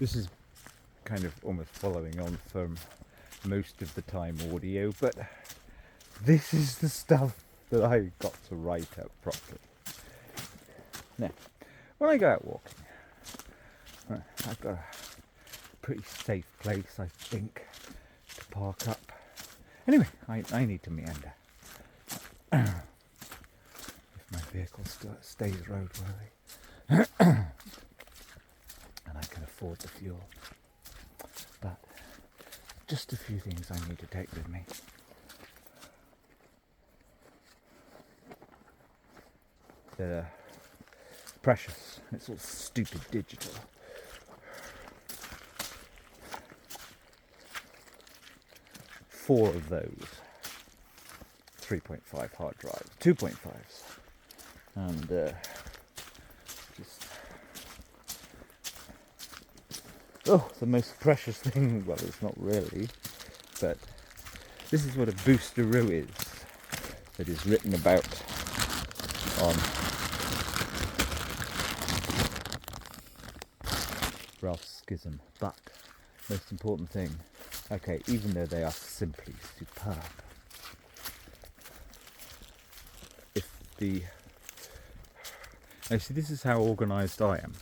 This is kind of almost following on from most of the time audio, but this is the stuff that I got to write out properly. Now, when I go out walking, I've got a pretty safe place, I think, to park up. Anyway, I need to meander. If my vehicle stays roadworthy. And I can afford the fuel. But just a few things I need to take with me. They're precious. It's all stupid digital. Four of those 3.5 hard drives, 2.5s, and just the most precious thing. Well, it's not really, but this is what a boosteroo is. That is written about on Ralph's Schism. But most important thing, okay, even though they are simply superb, now see, this is how organised I am.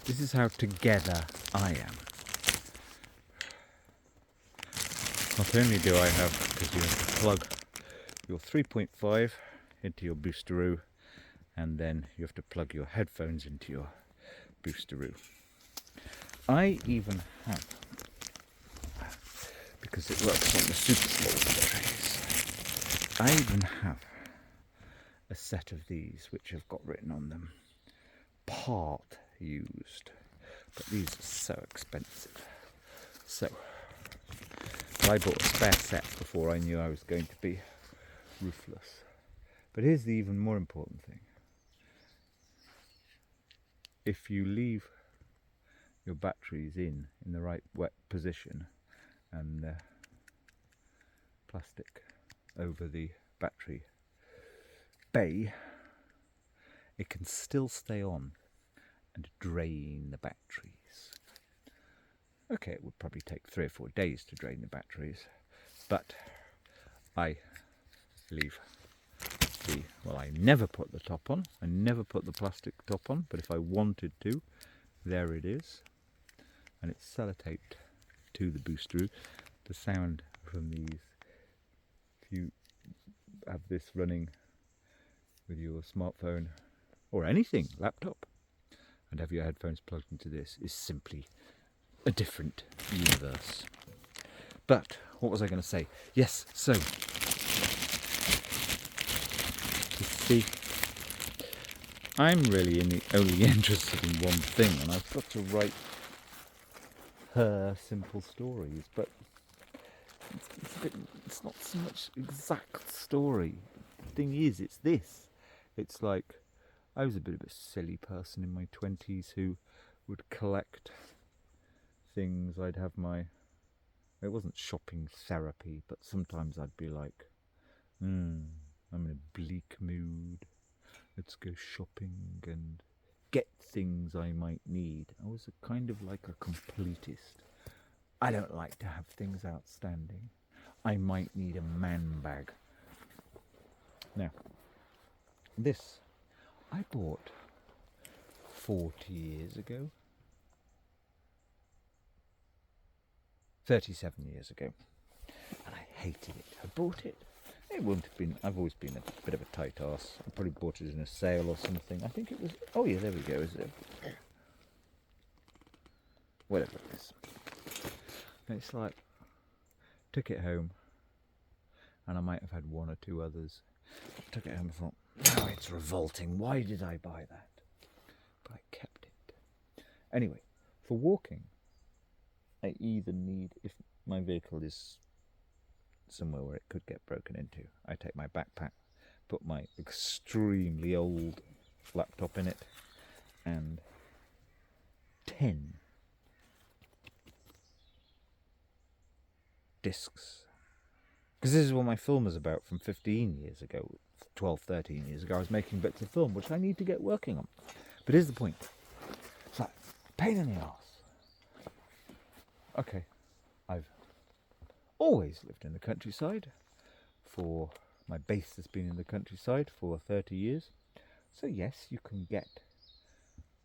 This is how together I am. Not only do I have, because you have to plug your 3.5 into your boosteroo, and then you have to plug your headphones into your boosteroo. I even have, because it works on the super small batteries, I even have a set of these which have got written on them, part used, but these are so expensive. So I bought a spare set before I knew I was going to be roofless. But here's the even more important thing. If you leave your batteries in the right wet position and plastic over the battery bay, it can still stay on and drain the batteries. Okay, it would probably take 3 or 4 days to drain the batteries, but I leave I never put the top on, I never put the plastic top on, but if I wanted to, there it is, and it's sellotaped to the boosteroo. The sound from these, if you have this running with your smartphone or anything, laptop, and have your headphones plugged into this, is simply a different universe. But what was I going to say? Yes, so you see, I'm really only interested in one thing, and I've got to write her simple stories, but it's not so much exact story. The thing is, it's this. It's like, I was a bit of a silly person in my 20s who would collect things. I'd have it wasn't shopping therapy, but sometimes I'd be like, I'm in a bleak mood, let's go shopping and get things I might need. I was kind of like a completist. I don't like to have things outstanding. I might need a man bag. Now, this I bought 40 years ago. 37 years ago. And I hated it. I bought it. It wouldn't have been, I've always been a bit of a tight arse. I probably bought it in a sale or something. I think it was, oh yeah, there we go, is it? Whatever it is. And it's like, took it home, and I might have had 1 or 2 others. Took it home and thought, oh, it's revolting. Why did I buy that? But I kept it. Anyway, for walking, I either need, if my vehicle is somewhere where it could get broken into, I take my backpack, put my extremely old laptop in it, and 10 discs. Because this is what my film is about from 15 years ago, 12, 13 years ago. I was making bits of film, which I need to get working on. But here's the point. It's like, pain in the arse. Okay, I've always lived in the countryside. For my base has been in the countryside for 30 years. So yes, you can get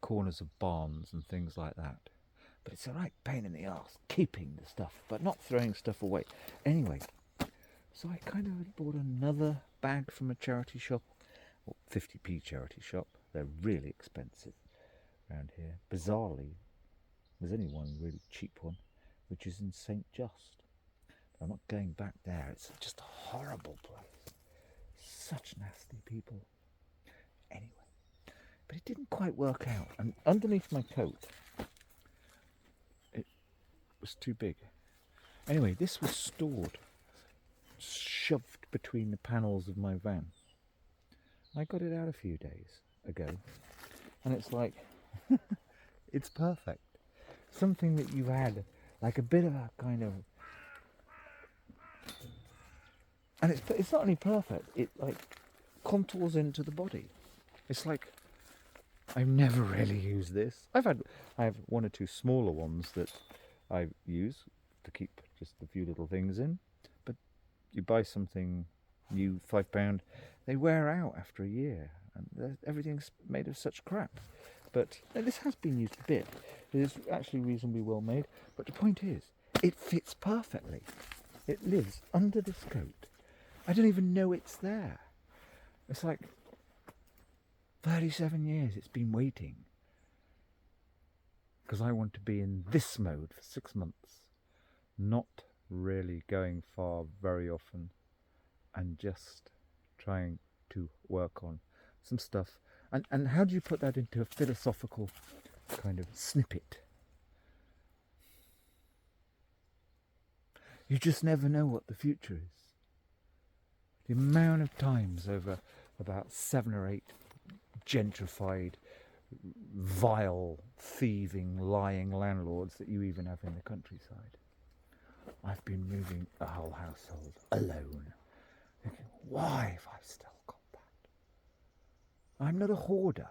corners of barns and things like that. But it's a right pain in the arse keeping the stuff, but not throwing stuff away. Anyway, so I kind of bought another bag from a charity shop, or 50p charity shop. They're really expensive around here. Bizarrely, there's only one really cheap one, which is in St. Just. I'm not going back there. It's just a horrible place. Such nasty people. Anyway, but it didn't quite work out. And underneath my coat, it was too big. Anyway, this was stored, shoved between the panels of my van. I got it out a few days ago, and it's like, it's perfect. Something that you've had, like a bit of a kind of, and it's not only perfect, it like contours into the body. It's like, I've never really used this. I have one or two smaller ones that I use to keep just a few little things in, but you buy something new, £5, they wear out after a year, and everything's made of such crap. But this has been used a bit. It is actually reasonably well made, but the point is, it fits perfectly. It lives under this coat. I don't even know it's there. It's like 37 years it's been waiting. Because I want to be in this mode for 6 months. Not really going far very often. And just trying to work on some stuff. And how do you put that into a philosophical kind of snippet? You just never know what the future is. The amount of times over about 7 or 8 gentrified, vile, thieving, lying landlords that you even have in the countryside. I've been moving a whole household alone. Thinking, why have I still got that? I'm not a hoarder.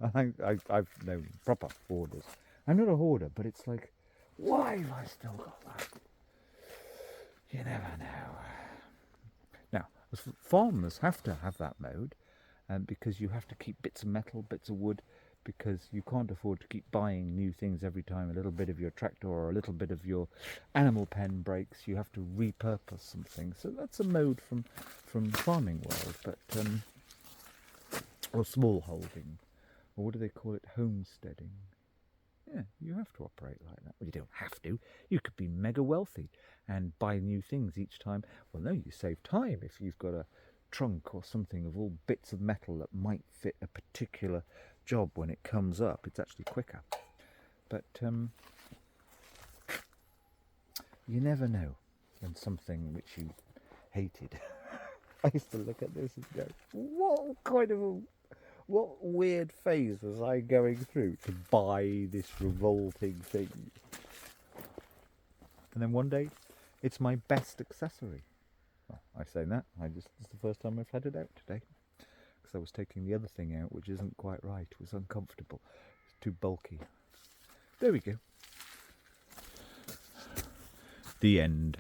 I've known proper hoarders. I'm not a hoarder, but it's like, why have I still got that? You never know. Now, farmers have to have that mode, because you have to keep bits of metal, bits of wood, because you can't afford to keep buying new things every time a little bit of your tractor or a little bit of your animal pen breaks. You have to repurpose something. So that's a mode from farming world, but or small holding, or what do they call it, homesteading. Yeah, you have to operate like that. Well, you don't have to. You could be mega wealthy and buy new things each time. Well, no, you save time if you've got a trunk or something of all bits of metal that might fit a particular job when it comes up. It's actually quicker. But you never know when something which you hated. I used to look at this and go, what weird phase was I going through to buy this revolting thing? And then one day, it's my best accessory. Well, I say that, it's the first time I've had it out today. Because I was taking the other thing out, which isn't quite right. It was uncomfortable. It's too bulky. There we go. The end.